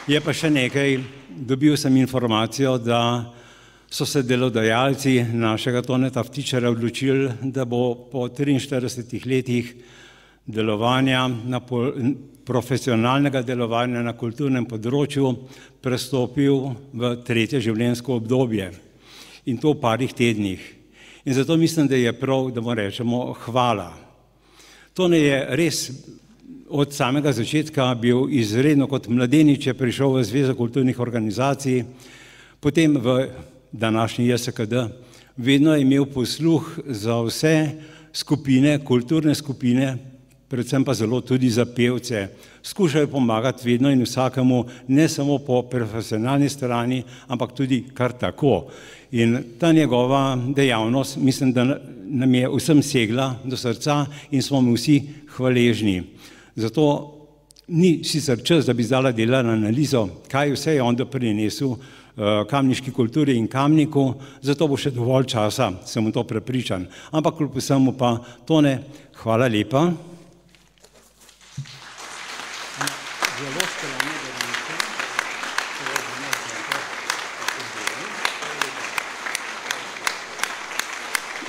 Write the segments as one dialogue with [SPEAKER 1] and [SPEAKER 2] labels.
[SPEAKER 1] Je pa še nekaj, dobil sem informacijo, da so se delodajalci našega Toneta Vtičarja odločili, da bo po 43 letih delovanja, profesionalnega delovanja na kulturnem področju prestopil v tretje življenjsko obdobje in to v parih tednih. In zato mislim, da je prav, da mu rečemo hvala. Tone je res od samega začetka bil izredno kot mladenič, je prišel v Zvezo kulturnih organizacij, potem v današnji JSKD, vedno je imel posluh za vse skupine, kulturne skupine, predvsem pa zelo tudi za pevce. Skušajo pomagati vedno in vsakemu, ne samo po profesionalni strani, ampak tudi kar tako. In ta njegova dejavnost, mislim, da nam je vsem segla do srca in smo mu vsi hvaležni. Zato ni sicer čas, da bi zdaj delala analizo, kaj vse je on doprinesel kamniški kulturi in Kamniku, zato bo še dovolj časa, sem v to prepričan. Ampak kljub vsemu pa, Tone, hvala lepa.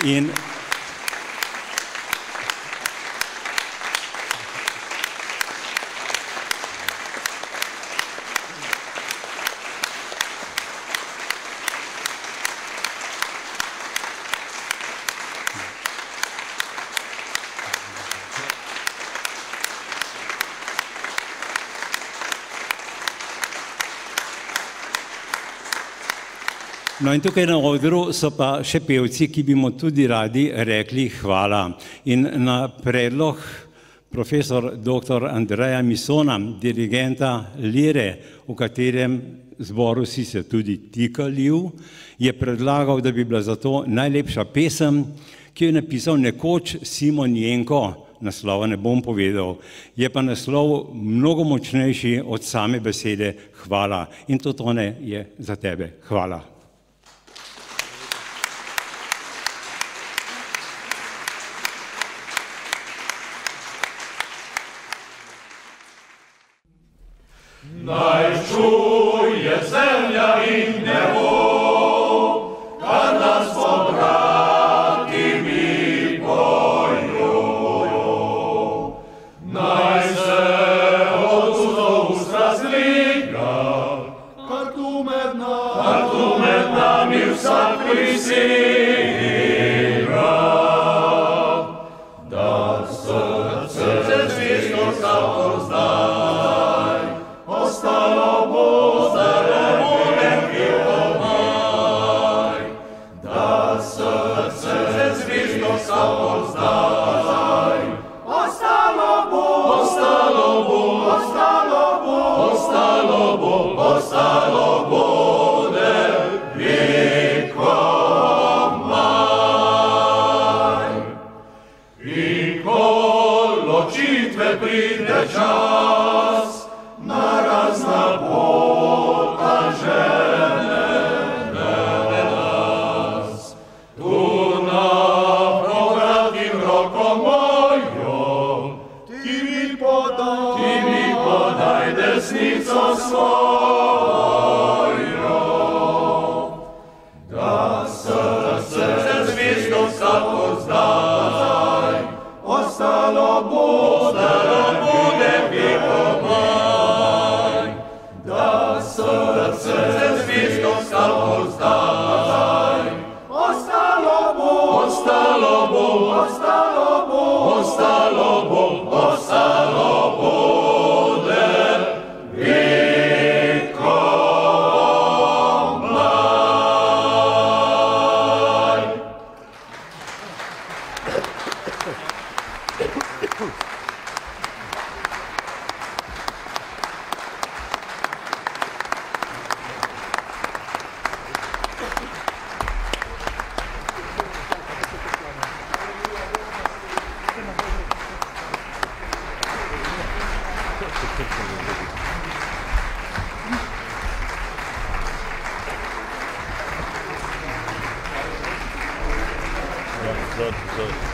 [SPEAKER 1] In no in tukaj na odru so pa še pevci, ki bi mu tudi radi rekli hvala. In na predlog profesor dr. Andreja Misona, dirigenta Lire, v katerem zboru si se tudi ti kalil, je predlagal, da bi bila za to najlepša pesem, ki jo je napisal nekoč Simon Jenko. Naslova ne bom povedal. Je pa naslov mnogo močnejši od same besede hvala. In to, Tone, je za tebe. Hvala.
[SPEAKER 2] Naj čuje zemlja in nebo, kar nas pobrati mi pojo. Naj se od usta razliga, kar tu med nami vsak prisiga. Da srce zvišno samo zdaj, ostalo bo nekaj omaj. Da srce zvišno samo zdaj, ostalo bo nekaj omaj. In ko ločitve pride čas, na razna pota žene nas. Tu na pogradnim roko mojo, ti mi podaj desnico svojo. Da srce zvišno samo zdaj, ostalo bude nekaj omaj. Da srce zvišno samo zdaj, ostalo bo
[SPEAKER 3] Good.